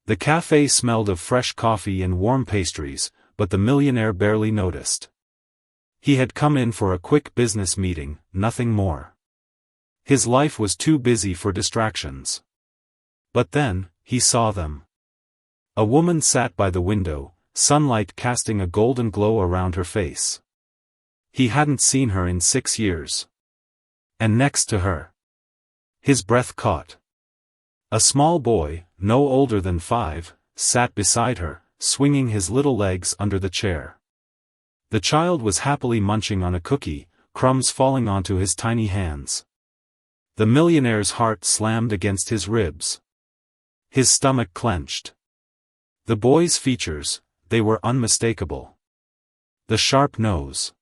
The cafe smelled of fresh coffee and warm pastries, but the millionaire barely noticed. He had come in for a quick business meeting, nothing more. His life was too busy for distractions. But then, he saw them. A woman sat by the window, sunlight casting a golden glow around her face. He hadn't seen her in 6 years. And next to her, his breath caught. A small boy, no older than 5, sat beside her, swinging his little legs under the chair. The child was happily munching on a cookie, crumbs falling onto his tiny hands. The millionaire's heart slammed against his ribs. His stomach clenched. The boy's features, they were unmistakable. The sharp nose.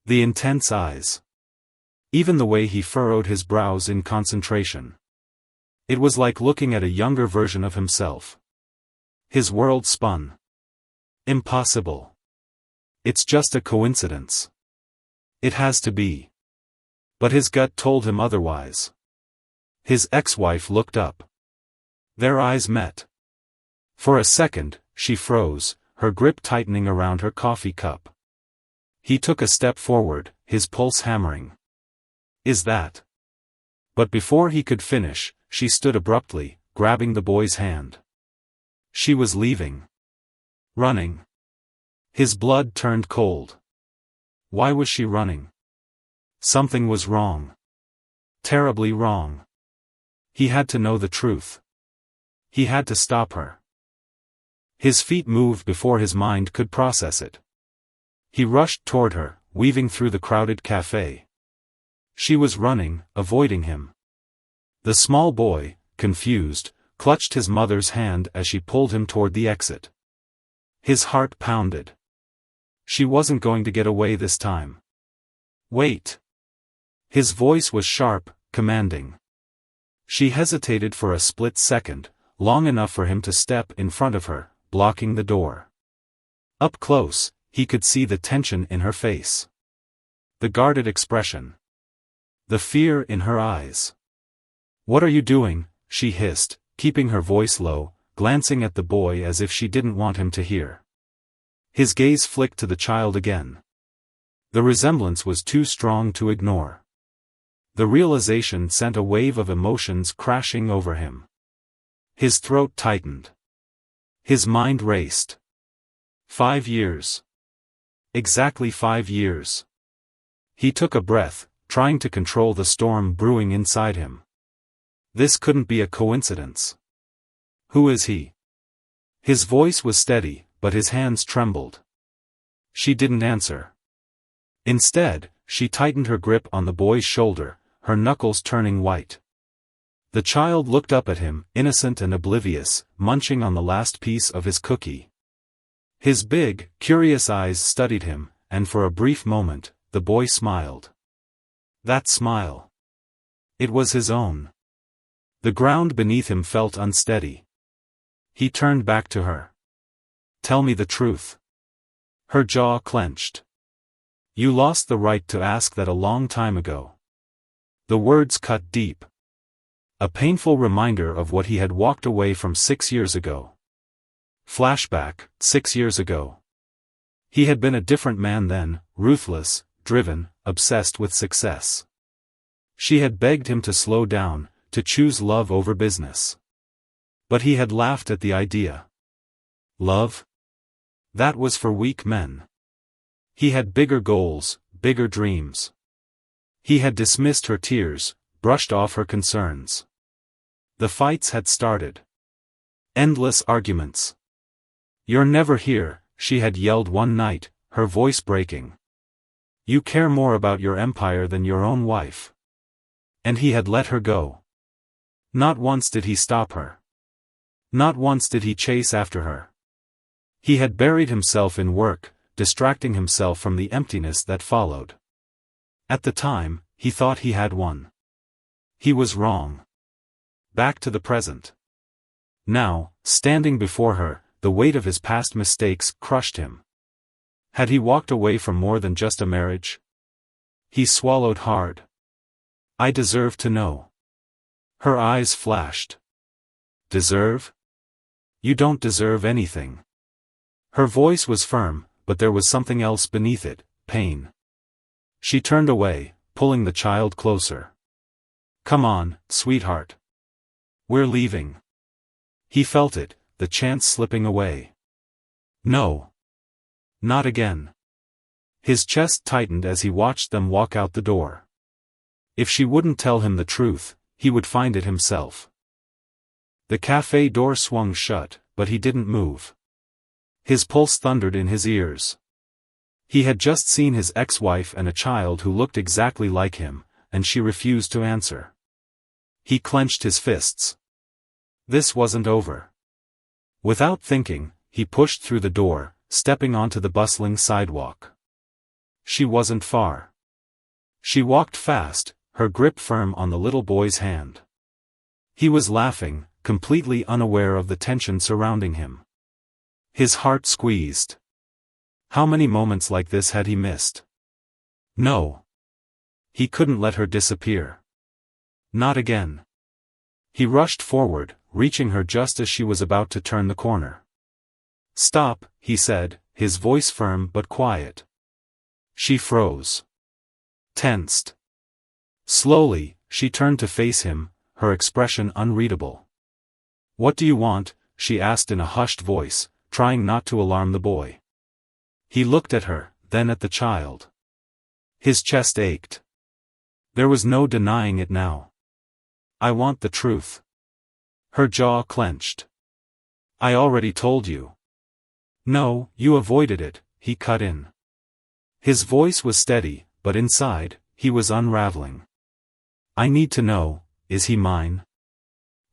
The intense eyes. Even the way he furrowed his brows in concentration. It was like looking at a younger version of himself. His world spun. Impossible. It's just a coincidence. It has to be. But his gut told him otherwise. His ex-wife looked up. Their eyes met. For a second, she froze, her grip tightening around her coffee cup. He took a step forward, his pulse hammering. Is that? But before he could finish, she stood abruptly, grabbing the boy's hand. She was leaving. Running. His blood turned cold. Why was she running? Something was wrong. Terribly wrong. He had to know the truth. He had to stop her. His feet moved before his mind could process it. He rushed toward her, weaving through the crowded cafe. She was running, avoiding him. The small boy, confused, clutched his mother's hand as she pulled him toward the exit. His heart pounded. She wasn't going to get away this time. Wait. His voice was sharp, commanding. She hesitated for a split second, long enough for him to step in front of her, blocking the door. Up close, he could see the tension in her face. The guarded expression. The fear in her eyes. "What are you doing?" she hissed, keeping her voice low, glancing at the boy as if she didn't want him to hear. His gaze flicked to the child again. The resemblance was too strong to ignore. The realization sent a wave of emotions crashing over him. His throat tightened. His mind raced. 5 years. Exactly 5 years. He took a breath, trying to control the storm brewing inside him. This couldn't be a coincidence. Who is he? His voice was steady, but his hands trembled. She didn't answer. Instead, she tightened her grip on the boy's shoulder, her knuckles turning white. The child looked up at him, innocent and oblivious, munching on the last piece of his cookie. His big, curious eyes studied him, and for a brief moment, the boy smiled. That smile. It was his own. The ground beneath him felt unsteady. He turned back to her. "Tell me the truth." Her jaw clenched. "You lost the right to ask that a long time ago." The words cut deep. A painful reminder of what he had walked away from 6 years ago. Flashback, 6 years ago. He had been a different man then, ruthless, driven, obsessed with success. She had begged him to slow down, to choose love over business. But he had laughed at the idea. Love? That was for weak men. He had bigger goals, bigger dreams. He had dismissed her tears, brushed off her concerns. The fights had started. Endless arguments. "You're never here," she had yelled one night, her voice breaking. "You care more about your empire than your own wife." And he had let her go. Not once did he stop her. Not once did he chase after her. He had buried himself in work, distracting himself from the emptiness that followed. At the time, he thought he had won. He was wrong. Back to the present. Now, standing before her, the weight of his past mistakes crushed him. Had he walked away from more than just a marriage? He swallowed hard. "I deserve to know." Her eyes flashed. Deserve? You don't deserve anything. Her voice was firm, but there was something else beneath it, pain. She turned away, pulling the child closer. Come on, sweetheart. We're leaving. He felt it, the chance slipping away. No. Not again. His chest tightened as he watched them walk out the door. If she wouldn't tell him the truth, he would find it himself. The cafe door swung shut, but he didn't move. His pulse thundered in his ears. He had just seen his ex-wife and a child who looked exactly like him, and she refused to answer. He clenched his fists. This wasn't over. Without thinking, he pushed through the door, stepping onto the bustling sidewalk. She wasn't far. She walked fast, her grip firm on the little boy's hand. He was laughing, completely unaware of the tension surrounding him. His heart squeezed. How many moments like this had he missed? No. He couldn't let her disappear. Not again. He rushed forward, reaching her just as she was about to turn the corner. Stop, he said, his voice firm but quiet. She froze. Tensed. Slowly, she turned to face him, her expression unreadable. What do you want? She asked in a hushed voice, trying not to alarm the boy. He looked at her, then at the child. His chest ached. There was no denying it now. I want the truth. Her jaw clenched. I already told you. No, you avoided it, he cut in. His voice was steady, but inside, he was unraveling. I need to know, is he mine?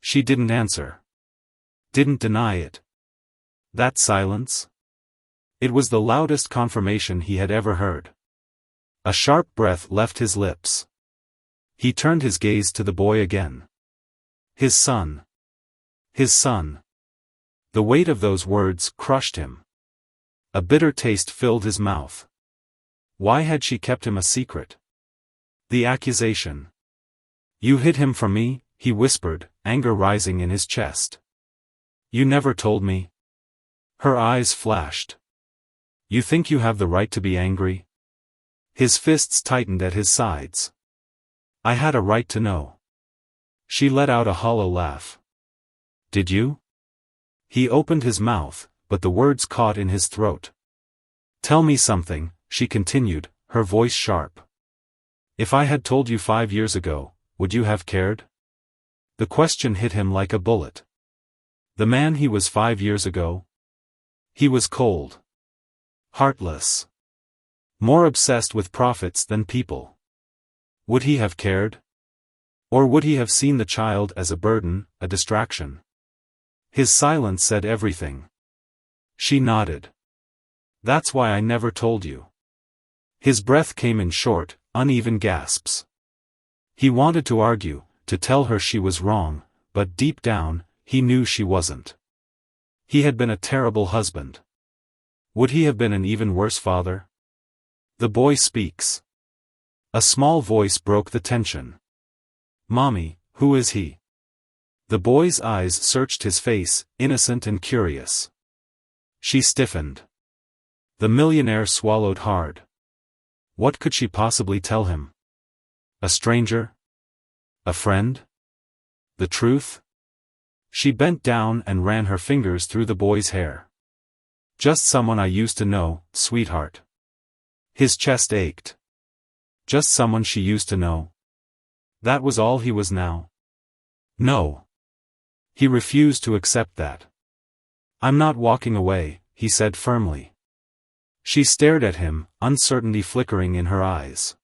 She didn't answer. Didn't deny it. That silence? It was the loudest confirmation he had ever heard. A sharp breath left his lips. He turned his gaze to the boy again. His son. His son. The weight of those words crushed him. A bitter taste filled his mouth. Why had she kept him a secret? The accusation. You hid him from me, he whispered, anger rising in his chest. You never told me. Her eyes flashed. You think you have the right to be angry? His fists tightened at his sides. I had a right to know. She let out a hollow laugh. Did you? He opened his mouth, but the words caught in his throat. Tell me something, she continued, her voice sharp. If I had told you 5 years ago, would you have cared? The question hit him like a bullet. The man he was 5 years ago? He was cold. Heartless. More obsessed with profits than people. Would he have cared? Or would he have seen the child as a burden, a distraction? His silence said everything. She nodded. That's why I never told you. His breath came in short, uneven gasps. He wanted to argue, to tell her she was wrong, but deep down, he knew she wasn't. He had been a terrible husband. Would he have been an even worse father? The boy speaks. A small voice broke the tension. Mommy, who is he? The boy's eyes searched his face, innocent and curious. She stiffened. The millionaire swallowed hard. What could she possibly tell him? A stranger? A friend? The truth? She bent down and ran her fingers through the boy's hair. Just someone I used to know, sweetheart. His chest ached. Just someone she used to know. That was all he was now. No. He refused to accept that. I'm not walking away, he said firmly. She stared at him, uncertainty flickering in her eyes.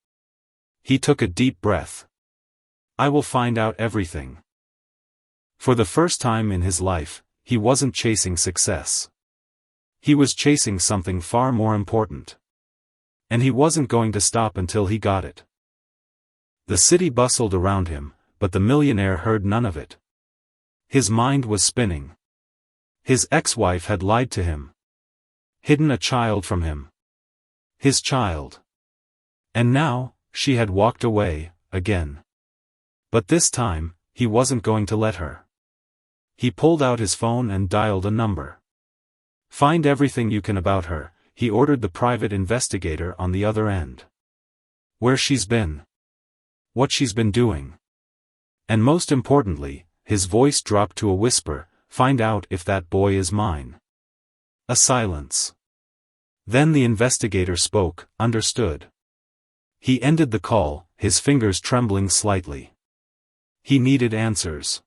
He took a deep breath. I will find out everything. For the first time in his life, he wasn't chasing success. He was chasing something far more important. And he wasn't going to stop until he got it. The city bustled around him, but the millionaire heard none of it. His mind was spinning. His ex-wife had lied to him. Hidden a child from him. His child. And now, she had walked away, again. But this time, he wasn't going to let her. He pulled out his phone and dialed a number. "Find everything you can about her," he ordered the private investigator on the other end. "Where she's been. What she's been doing. And most importantly," his voice dropped to a whisper, "find out if that boy is mine." A silence. Then the investigator spoke. "Understood." He ended the call, his fingers trembling slightly. He needed answers.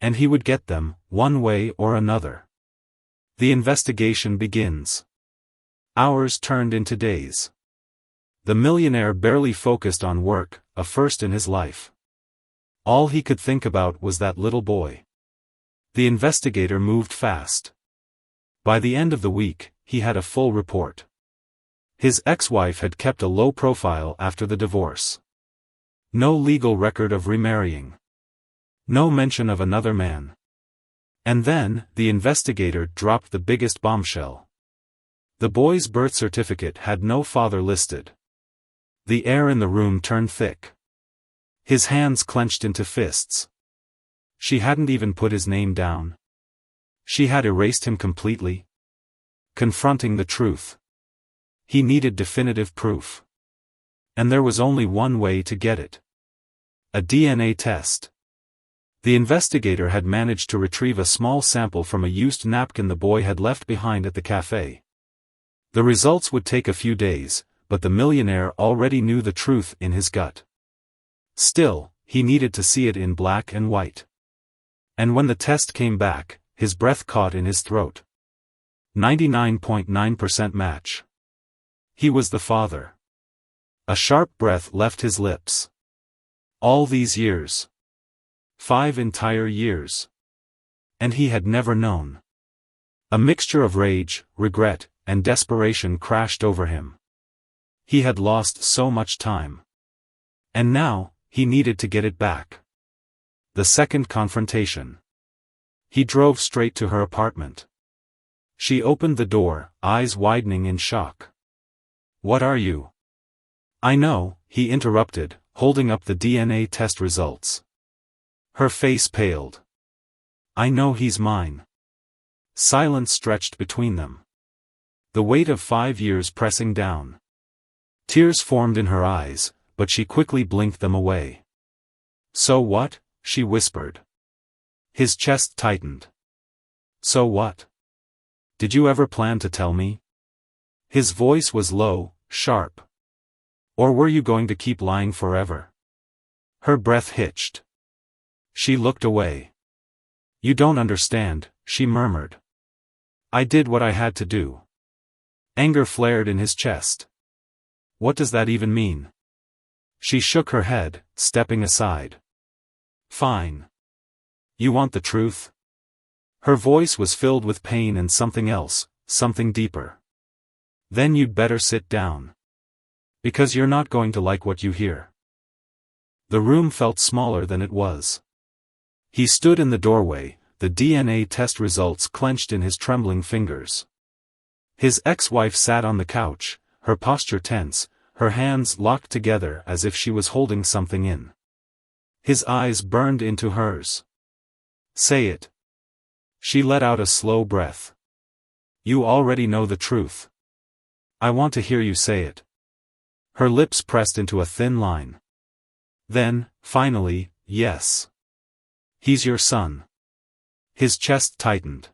And he would get them, one way or another. The investigation begins. Hours turned into days. The millionaire barely focused on work, a first in his life. All he could think about was that little boy. The investigator moved fast. By the end of the week, he had a full report. His ex-wife had kept a low profile after the divorce. No legal record of remarrying. No mention of another man. And then, the investigator dropped the biggest bombshell. The boy's birth certificate had no father listed. The air in the room turned thick. His hands clenched into fists. She hadn't even put his name down. She had erased him completely. Confronting the truth. He needed definitive proof. And there was only one way to get it. A DNA test. The investigator had managed to retrieve a small sample from a used napkin the boy had left behind at the cafe. The results would take a few days, but the millionaire already knew the truth in his gut. Still, he needed to see it in black and white. And when the test came back, his breath caught in his throat. 99.9% match. He was the father. A sharp breath left his lips. All these years. 5 entire years. And he had never known. A mixture of rage, regret, and desperation crashed over him. He had lost so much time. And now, he needed to get it back. The second confrontation. He drove straight to her apartment. She opened the door, eyes widening in shock. "What are you?" "I know," he interrupted, holding up the DNA test results. Her face paled. "I know he's mine." Silence stretched between them. The weight of 5 years pressing down. Tears formed in her eyes, but she quickly blinked them away. "So what?" she whispered. His chest tightened. "So what? Did you ever plan to tell me?" His voice was low, sharp. "Or were you going to keep lying forever?" Her breath hitched. She looked away. "You don't understand," she murmured. "I did what I had to do." Anger flared in his chest. "What does that even mean?" She shook her head, stepping aside. "Fine. You want the truth?" Her voice was filled with pain and something else, something deeper. "Then you'd better sit down. Because you're not going to like what you hear." The room felt smaller than it was. He stood in the doorway, the DNA test results clenched in his trembling fingers. His ex-wife sat on the couch, her posture tense, her hands locked together as if she was holding something in. His eyes burned into hers. "Say it." She let out a slow breath. "You already know the truth. I want to hear you say it." Her lips pressed into a thin line. Then, finally, "Yes. He's your son." His chest tightened.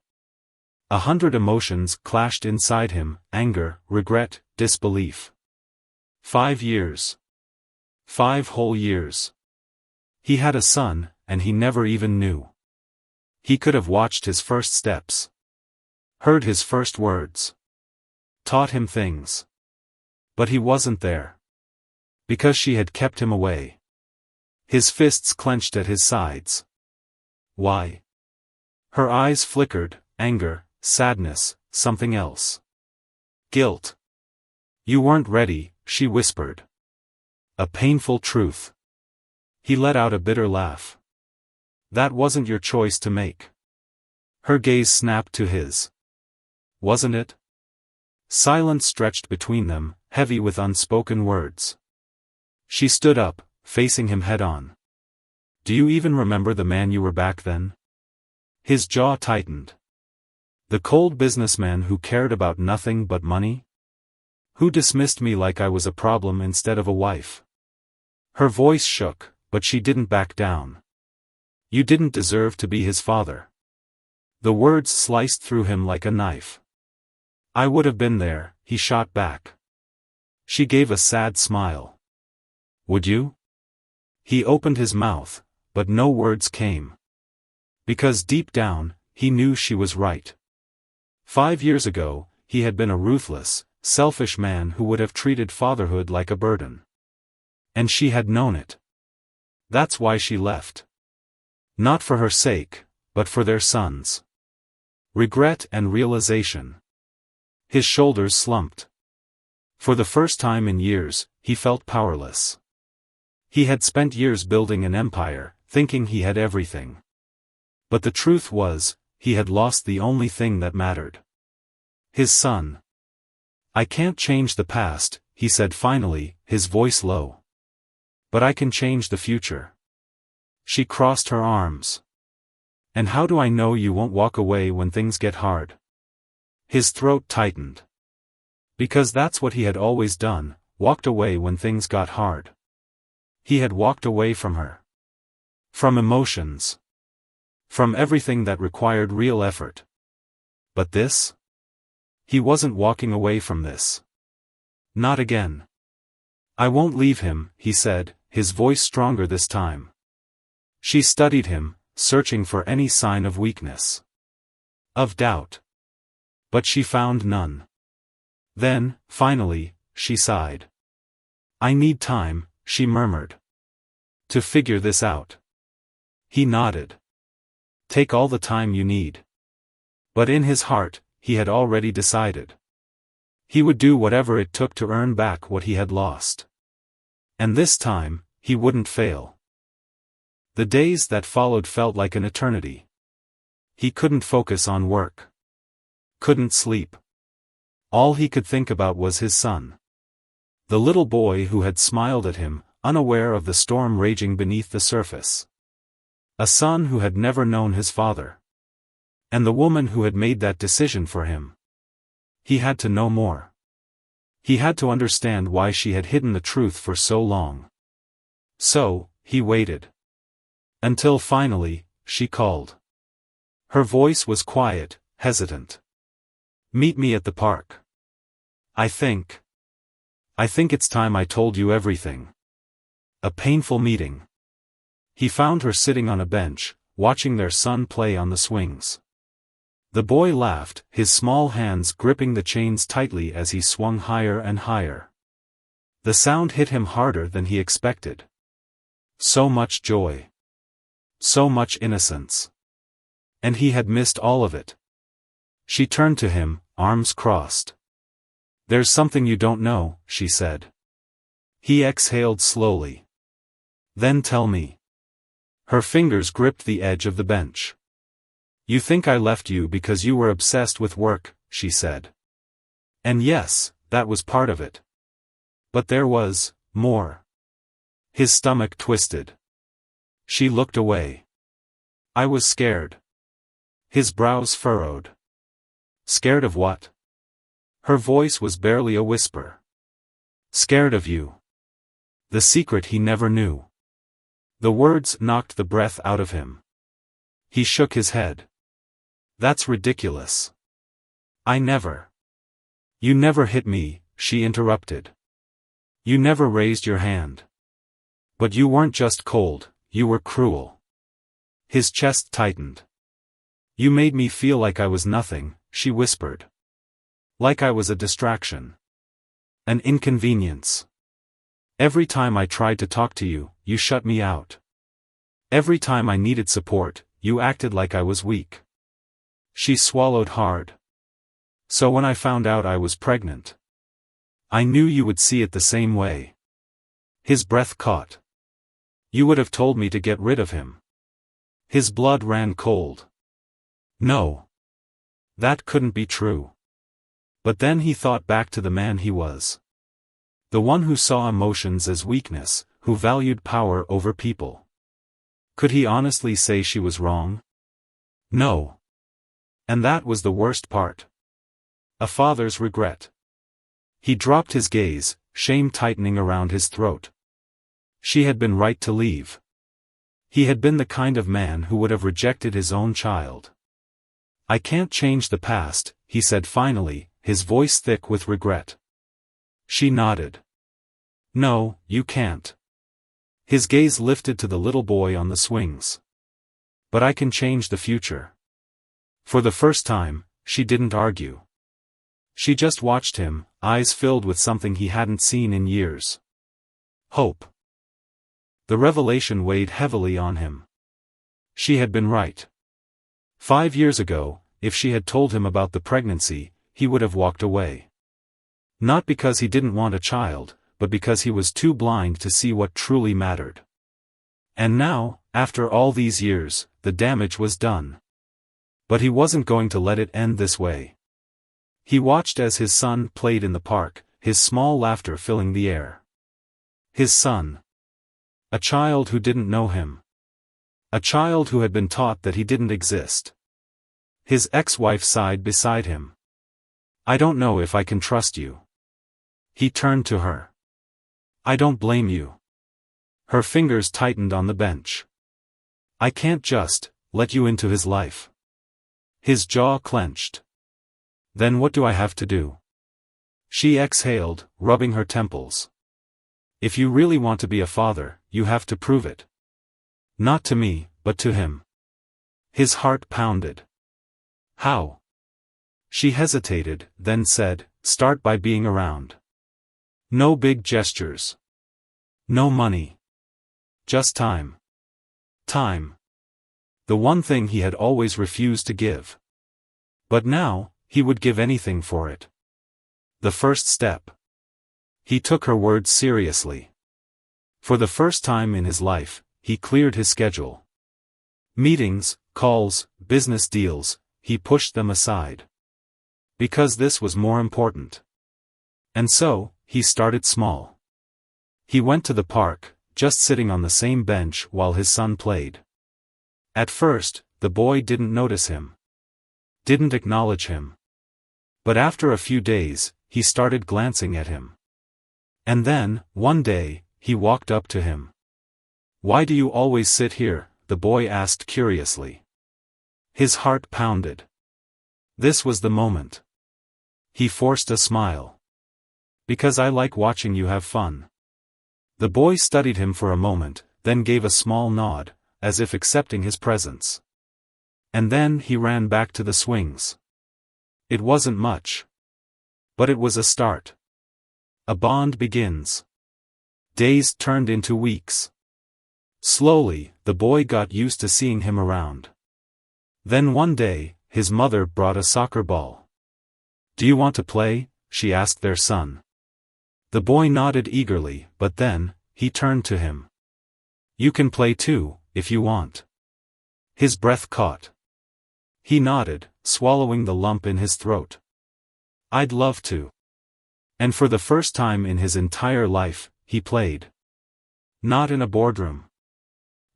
100 emotions clashed inside him, anger, regret, disbelief. 5 years. 5 whole years. He had a son, and he never even knew. He could have watched his first steps. Heard his first words. Taught him things. But he wasn't there. Because she had kept him away. His fists clenched at his sides. Why? Her eyes flickered, anger, sadness, something else. Guilt. "You weren't ready," she whispered. A painful truth. He let out a bitter laugh. "That wasn't your choice to make." Her gaze snapped to his. "Wasn't it?" Silence stretched between them, heavy with unspoken words. She stood up, facing him head-on. "Do you even remember the man you were back then? His jaw tightened. The cold businessman who cared about nothing but money? Who dismissed me like I was a problem instead of a wife? Her voice shook, but she didn't back down. You didn't deserve to be his father. The words sliced through him like a knife. I would have been there, he shot back. She gave a sad smile. Would you? He opened his mouth, but no words came. Because deep down, he knew she was right. 5 years ago, he had been a ruthless, selfish man who would have treated fatherhood like a burden. And she had known it. That's why she left. Not for her sake, but for their sons. Regret and realization. His shoulders slumped. For the first time in years, he felt powerless. He had spent years building an empire, thinking he had everything. But the truth was, he had lost the only thing that mattered. His son. I can't change the past, he said finally, his voice low. But I can change the future. She crossed her arms. And how do I know you won't walk away when things get hard? His throat tightened. Because that's what he had always done, walked away when things got hard. He had walked away from her. From emotions. From everything that required real effort. But this? He wasn't walking away from this. Not again. I won't leave him, he said, his voice stronger this time. She studied him, searching for any sign of weakness. Of doubt. But she found none. Then, finally, she sighed. I need time, she murmured. To figure this out. He nodded. Take all the time you need. But in his heart, he had already decided. He would do whatever it took to earn back what he had lost. And this time, he wouldn't fail. The days that followed felt like an eternity. He couldn't focus on work. Couldn't sleep. All he could think about was his son. The little boy who had smiled at him, unaware of the storm raging beneath the surface. A son who had never known his father. And the woman who had made that decision for him. He had to know more. He had to understand why she had hidden the truth for so long. So, he waited. Until finally, she called. Her voice was quiet, hesitant. Meet me at the park. I think it's time I told you everything. A painful meeting. He found her sitting on a bench, watching their son play on the swings. The boy laughed, his small hands gripping the chains tightly as he swung higher and higher. The sound hit him harder than he expected. So much joy. So much innocence. And he had missed all of it. She turned to him, arms crossed. There's something you don't know, she said. He exhaled slowly. Then tell me. Her fingers gripped the edge of the bench. You think I left you because you were obsessed with work, she said. And yes, that was part of it. But there was more. His stomach twisted. She looked away. I was scared. His brows furrowed. Scared of what? Her voice was barely a whisper. Scared of you. The secret he never knew. The words knocked the breath out of him. He shook his head. That's ridiculous. I never. You never hit me, she interrupted. You never raised your hand. But you weren't just cold, you were cruel. His chest tightened. You made me feel like I was nothing, she whispered. Like I was a distraction. An inconvenience. Every time I tried to talk to you, you shut me out. Every time I needed support, you acted like I was weak. She swallowed hard. So when I found out I was pregnant, I knew you would see it the same way. His breath caught. You would have told me to get rid of him. His blood ran cold. No. That couldn't be true. But then he thought back to the man he was. The one who saw emotions as weakness, who valued power over people. Could he honestly say she was wrong? No. And that was the worst part. A father's regret. He dropped his gaze, shame tightening around his throat. She had been right to leave. He had been the kind of man who would have rejected his own child. I can't change the past, he said finally, his voice thick with regret. She nodded. No, you can't. His gaze lifted to the little boy on the swings. But I can change the future. For the first time, she didn't argue. She just watched him, eyes filled with something he hadn't seen in years. Hope. The revelation weighed heavily on him. She had been right. 5 years ago, if she had told him about the pregnancy, he would have walked away. Not because he didn't want a child, but because he was too blind to see what truly mattered. And now, after all these years, the damage was done. But he wasn't going to let it end this way. He watched as his son played in the park, his small laughter filling the air. His son. A child who didn't know him. A child who had been taught that he didn't exist. His ex-wife sighed beside him. I don't know if I can trust you. He turned to her. I don't blame you. Her fingers tightened on the bench. I can't just let you into his life. His jaw clenched. Then what do I have to do? She exhaled, rubbing her temples. If you really want to be a father, you have to prove it. Not to me, but to him. His heart pounded. How? She hesitated, then said, start by being around. No big gestures. No money. Just time. Time. The one thing he had always refused to give. But now, he would give anything for it. The first step. He took her words seriously. For the first time in his life, he cleared his schedule. Meetings, calls, business deals, he pushed them aside. Because this was more important. And so, he started small. He went to the park, just sitting on the same bench while his son played. At first, the boy didn't notice him. Didn't acknowledge him. But after a few days, he started glancing at him. And then, one day, he walked up to him. Why do you always sit here? The boy asked curiously. His heart pounded. This was the moment. He forced a smile. Because I like watching you have fun. The boy studied him for a moment, then gave a small nod, as if accepting his presence. And then he ran back to the swings. It wasn't much. But it was a start. A bond begins. Days turned into weeks. Slowly, the boy got used to seeing him around. Then one day, his mother brought a soccer ball. Do you want to play? She asked their son. The boy nodded eagerly, but then, he turned to him. You can play too, if you want. His breath caught. He nodded, swallowing the lump in his throat. I'd love to. And for the first time in his entire life, he played. Not in a boardroom.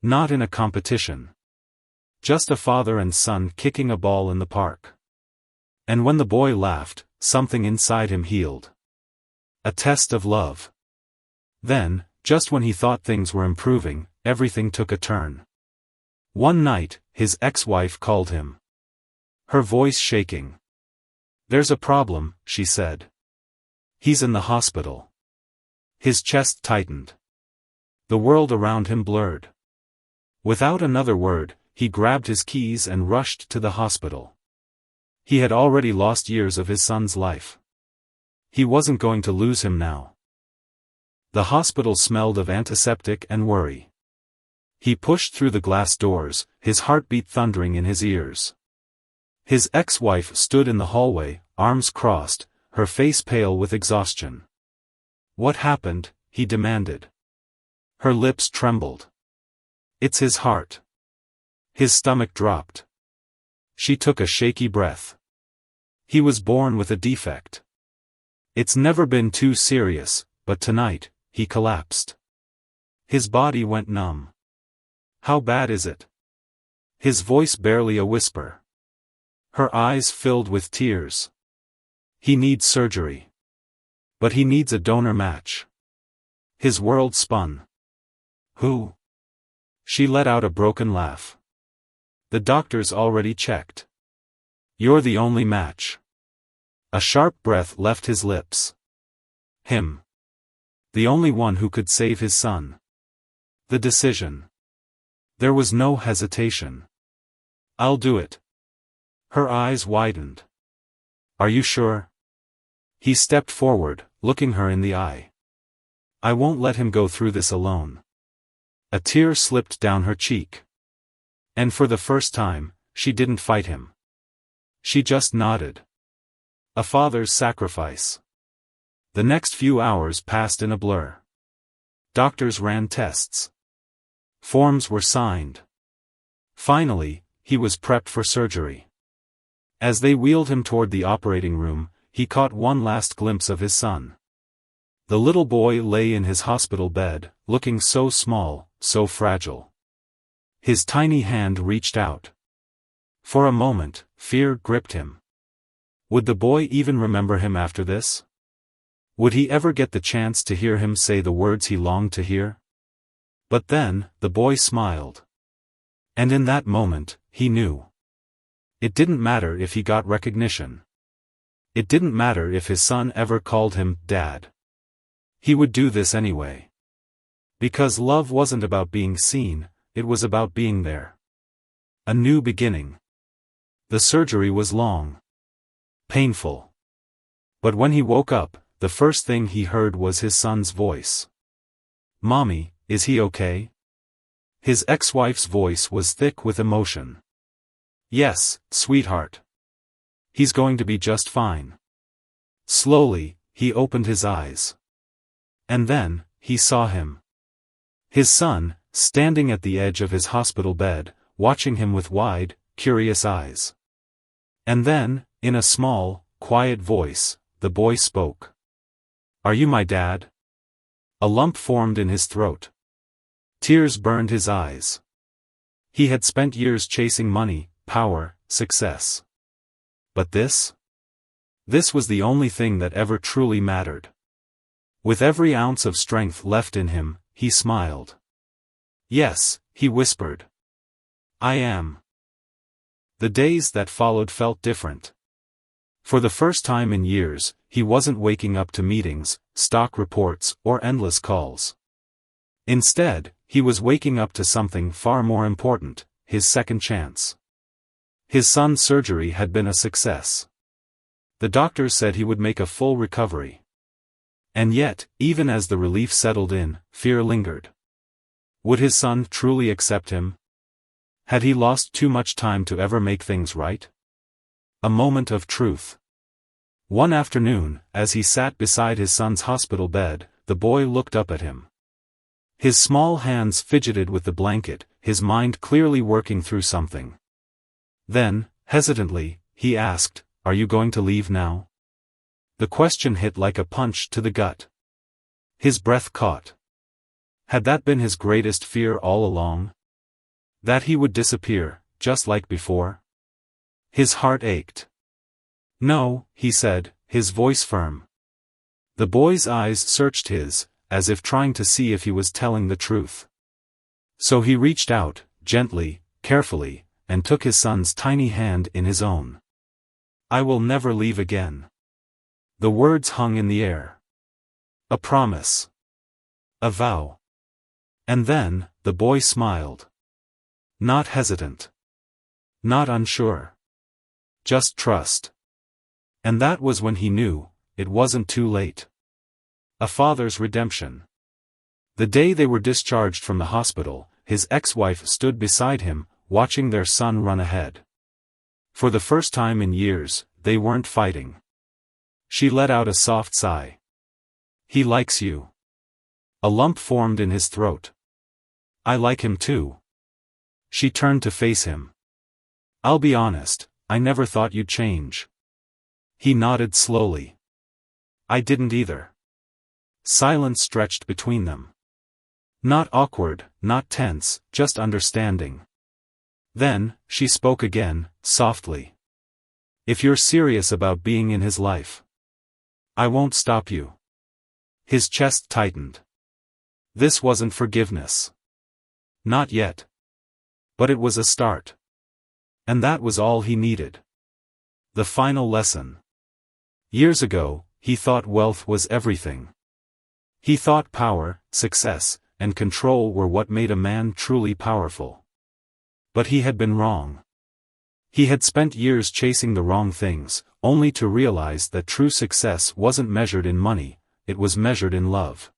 Not in a competition. Just a father and son kicking a ball in the park. And when the boy laughed, something inside him healed. A test of love. Then, just when he thought things were improving, everything took a turn. One night, his ex-wife called him. Her voice shaking. There's a problem, she said. He's in the hospital. His chest tightened. The world around him blurred. Without another word, he grabbed his keys and rushed to the hospital. He had already lost years of his son's life. He wasn't going to lose him now. The hospital smelled of antiseptic and worry. He pushed through the glass doors, his heartbeat thundering in his ears. His ex-wife stood in the hallway, arms crossed, her face pale with exhaustion. What happened? He demanded. Her lips trembled. It's his heart. His stomach dropped. She took a shaky breath. He was born with a defect. It's never been too serious, but tonight, he collapsed. His body went numb. How bad is it? His voice barely a whisper. Her eyes filled with tears. He needs surgery. But he needs a donor match. His world spun. Who? She let out a broken laugh. The doctor's already checked. You're the only match. A sharp breath left his lips. Him. The only one who could save his son. The decision. There was no hesitation. I'll do it. Her eyes widened. Are you sure? He stepped forward, looking her in the eye. I won't let him go through this alone. A tear slipped down her cheek. And for the first time, she didn't fight him. She just nodded. A father's sacrifice. The next few hours passed in a blur. Doctors ran tests. Forms were signed. Finally, he was prepped for surgery. As they wheeled him toward the operating room, he caught one last glimpse of his son. The little boy lay in his hospital bed, looking so small, so fragile. His tiny hand reached out. For a moment, fear gripped him. Would the boy even remember him after this? Would he ever get the chance to hear him say the words he longed to hear? But then, the boy smiled. And in that moment, he knew. It didn't matter if he got recognition. It didn't matter if his son ever called him Dad. He would do this anyway. Because love wasn't about being seen, it was about being there. A new beginning. The surgery was long. Painful. But when he woke up, the first thing he heard was his son's voice. Mommy, is he okay? His ex-wife's voice was thick with emotion. Yes, sweetheart. He's going to be just fine. Slowly, he opened his eyes. And then, he saw him. His son, standing at the edge of his hospital bed, watching him with wide, curious eyes. And then, in a small, quiet voice, the boy spoke. Are you my dad? A lump formed in his throat. Tears burned his eyes. He had spent years chasing money, power, success. But this? This was the only thing that ever truly mattered. With every ounce of strength left in him, he smiled. Yes, he whispered. I am. The days that followed felt different. For the first time in years, he wasn't waking up to meetings, stock reports, or endless calls. Instead, he was waking up to something far more important, his second chance. His son's surgery had been a success. The doctors said he would make a full recovery. And yet, even as the relief settled in, fear lingered. Would his son truly accept him? Had he lost too much time to ever make things right? A moment of truth. One afternoon, as he sat beside his son's hospital bed, the boy looked up at him. His small hands fidgeted with the blanket, his mind clearly working through something. Then, hesitantly, he asked, Are you going to leave now? The question hit like a punch to the gut. His breath caught. Had that been his greatest fear all along? That he would disappear, just like before? His heart ached. No, he said, his voice firm. The boy's eyes searched his, as if trying to see if he was telling the truth. So he reached out, gently, carefully, and took his son's tiny hand in his own. I will never leave again. The words hung in the air. A promise. A vow. And then, the boy smiled. Not hesitant. Not unsure. Just trust. And that was when he knew, it wasn't too late. A father's redemption. The day they were discharged from the hospital, his ex-wife stood beside him, watching their son run ahead. For the first time in years, they weren't fighting. She let out a soft sigh. He likes you. A lump formed in his throat. I like him too. She turned to face him. I'll be honest, I never thought you'd change. He nodded slowly. I didn't either. Silence stretched between them. Not awkward, not tense, just understanding. Then, she spoke again, softly. If you're serious about being in his life, I won't stop you. His chest tightened. This wasn't forgiveness. Not yet. But it was a start. And that was all he needed. The final lesson. Years ago, he thought wealth was everything. He thought power, success, and control were what made a man truly powerful. But he had been wrong. He had spent years chasing the wrong things, only to realize that true success wasn't measured in money, it was measured in love.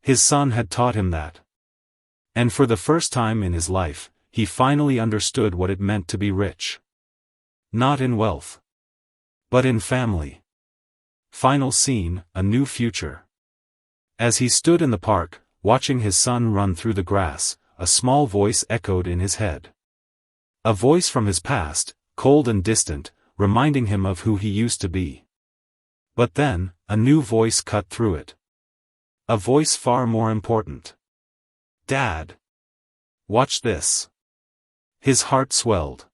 His son had taught him that. And for the first time in his life, he finally understood what it meant to be rich. Not in wealth, but in family. Final scene, a new future. As he stood in the park, watching his son run through the grass, a small voice echoed in his head. A voice from his past, cold and distant, reminding him of who he used to be. But then, a new voice cut through it. A voice far more important. Dad. Watch this. His heart swelled.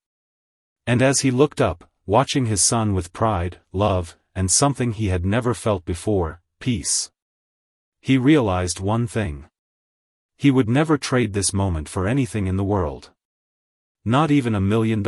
And as he looked up, watching his son with pride, love, and something he had never felt before, peace, he realized one thing. He would never trade this moment for anything in the world. Not even $1 million.